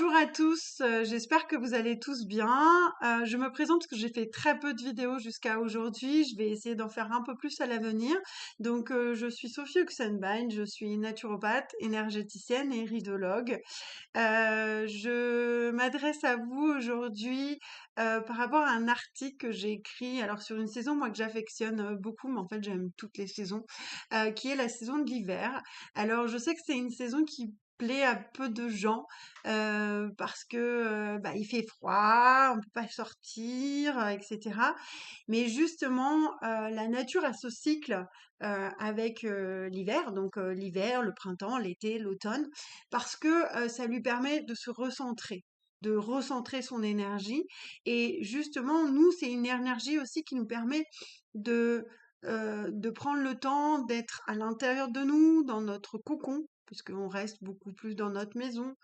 Bonjour à tous, j'espère que vous allez tous bien. Je me présente parce que j'ai fait très peu de vidéos jusqu'à aujourd'hui. Je vais essayer d'en faire un peu plus à l'avenir. Donc, je suis Sophie Oxenbein, je suis naturopathe, énergéticienne et iridologue. Je m'adresse à vous aujourd'hui par rapport à un article que j'ai écrit, alors sur une saison moi que j'affectionne beaucoup, mais en fait j'aime toutes les saisons, qui est la saison de l'hiver. Alors je sais que c'est une saison qui plaît à peu de gens parce que bah, il fait froid, on peut pas sortir, etc. Mais justement, la nature a ce cycle avec l'hiver, donc l'hiver, le printemps, l'été, l'automne, parce que ça lui permet de se recentrer, de recentrer son énergie. Et justement, nous, c'est une énergie aussi qui nous permet de prendre le temps d'être à l'intérieur de nous, dans notre cocon, puisqu'on reste beaucoup plus dans notre maison.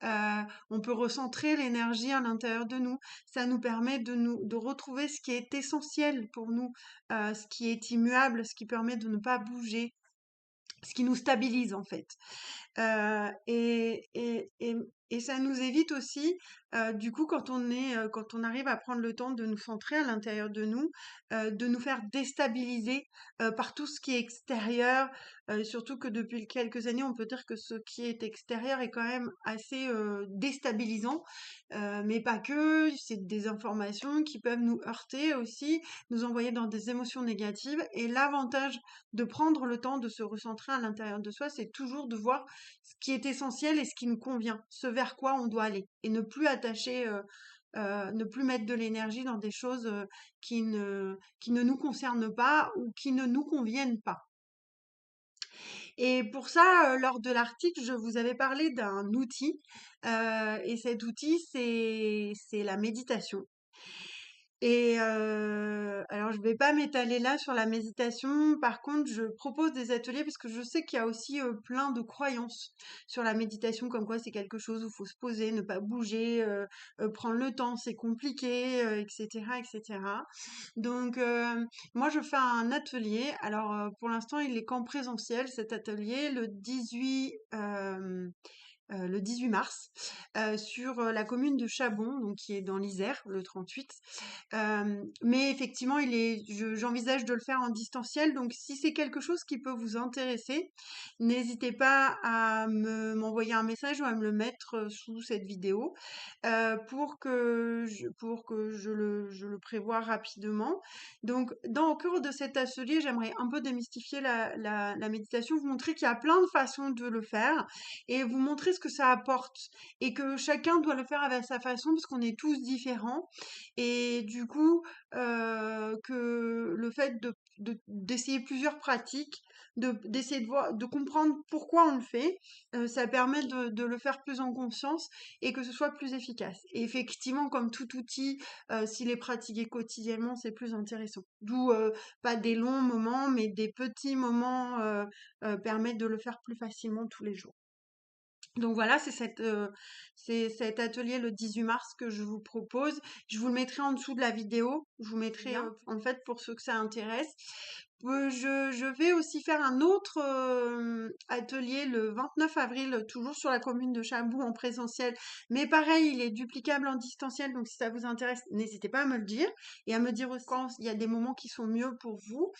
On peut recentrer l'énergie à l'intérieur de nous. Ça nous permet de retrouver ce qui est essentiel pour nous, ce qui est immuable, ce qui permet de ne pas bouger, ce qui nous stabilise en fait. Et ça nous évite aussi, du coup, quand on arrive à prendre le temps de nous centrer à l'intérieur de nous faire déstabiliser par tout ce qui est extérieur. Surtout que depuis quelques années, on peut dire que ce qui est extérieur est quand même assez déstabilisant, mais pas que. C'est des informations qui peuvent nous heurter aussi, nous envoyer dans des émotions négatives. Et l'avantage de prendre le temps de se recentrer à l'intérieur de soi, c'est toujours de voir ce qui est essentiel et ce qui nous convient, ce vers quoi on doit aller, et ne plus attacher, ne plus mettre de l'énergie dans des choses qui ne nous concernent pas ou qui ne nous conviennent pas. Et pour ça, lors de l'article, je vous avais parlé d'un outil, et cet outil, c'est la méditation. Et alors je vais pas m'étaler là sur la méditation. Par contre, je propose des ateliers parce que je sais qu'il y a aussi plein de croyances sur la méditation, comme quoi c'est quelque chose où il faut se poser, ne pas bouger, prendre le temps, c'est compliqué, etc., etc. Donc moi je fais un atelier. Alors pour l'instant il est qu'en présentiel cet atelier le 18 mars, sur la commune de Chabon, donc qui est dans l'Isère, le 38. Mais effectivement, j'envisage de le faire en distanciel. Donc, si c'est quelque chose qui peut vous intéresser, n'hésitez pas à m'envoyer un message ou à me le mettre sous cette vidéo pour que je le prévoie rapidement. Donc, au cours de cet atelier, j'aimerais un peu démystifier la méditation, vous montrer qu'il y a plein de façons de le faire et vous montrer ce que ça apporte et que chacun doit le faire avec sa façon parce qu'on est tous différents. Et du coup, que le fait d'essayer plusieurs pratiques, d'essayer de voir, de comprendre pourquoi on le fait, ça permet de le faire plus en conscience et que ce soit plus efficace. Et effectivement, comme tout outil, s'il est pratiqué quotidiennement, c'est plus intéressant. D'où pas des longs moments, mais des petits moments permettent de le faire plus facilement tous les jours. Donc voilà, c'est cet atelier le 18 mars que je vous propose. Je vous le mettrai en dessous de la vidéo. Je vous mettrai, en fait, pour ceux que ça intéresse. Je vais aussi faire un autre atelier le 29 avril, toujours sur la commune de Chabou en présentiel. Mais pareil, il est duplicable en distanciel. Donc si ça vous intéresse, n'hésitez pas à me le dire et à me dire aussi quand il y a des moments qui sont mieux pour vous.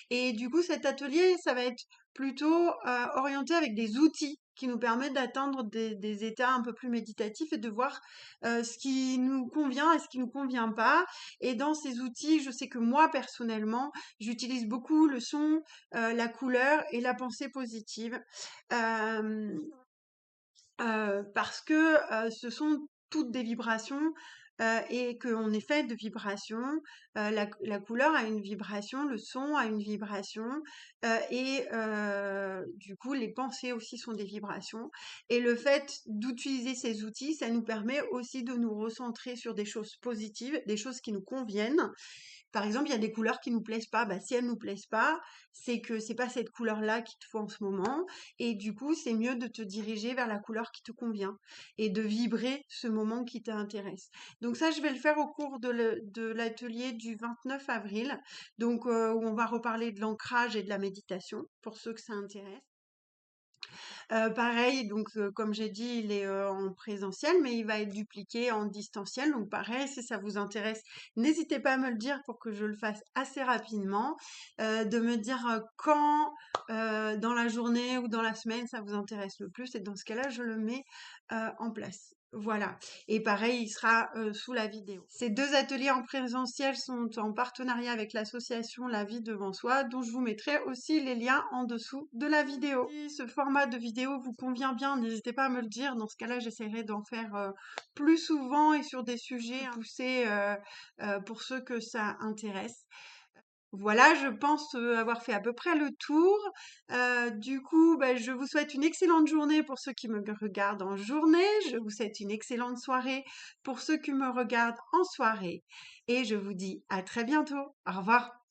Et du coup, cet atelier, ça va être plutôt orienté avec des outils qui nous permettent d'atteindre des états un peu plus méditatifs et de voir ce qui nous convient et ce qui nous convient pas. Et dans ces outils, je sais que moi, personnellement, j'utilise beaucoup le son, la couleur et la pensée positive. Euh, Parce que ce sont toutes des vibrations et qu'on est fait de vibrations. La couleur a une vibration, le son a une vibration et du coup les pensées aussi sont des vibrations. Et le fait d'utiliser ces outils, ça nous permet aussi de nous recentrer sur des choses positives, des choses qui nous conviennent. Par exemple, il y a des couleurs qui nous plaisent pas. Bah, si elles nous plaisent pas, c'est que c'est pas cette couleur-là qu'il te faut en ce moment. Et du coup, c'est mieux de te diriger vers la couleur qui te convient et de vibrer ce moment qui t'intéresse. Donc ça, je vais le faire au cours de l'atelier du 29 avril, donc où on va reparler de l'ancrage et de la méditation pour ceux que ça intéresse. Pareil, donc comme j'ai dit, il est, en présentiel, mais il va être dupliqué en distanciel. Donc pareil, si ça vous intéresse, n'hésitez pas à me le dire pour que je le fasse assez rapidement. De me dire, quand, dans la journée ou dans la semaine ça vous intéresse le plus et dans ce cas-là, je le mets, en place. Voilà. Et pareil, il sera, sous la vidéo. Ces 2 ateliers en présentiel sont en partenariat avec l'association La Vie Devant Soi, dont je vous mettrai aussi les liens en dessous de la vidéo. Si ce format de vidéo vous convient bien, n'hésitez pas à me le dire. Dans ce cas-là, j'essaierai d'en faire, plus souvent et sur des sujets poussés, pour ceux que ça intéresse. Voilà, je pense, avoir fait à peu près le tour. Du coup, bah, je vous souhaite une excellente journée pour ceux qui me regardent en journée. Je vous souhaite une excellente soirée pour ceux qui me regardent en soirée. Et je vous dis à très bientôt. Au revoir.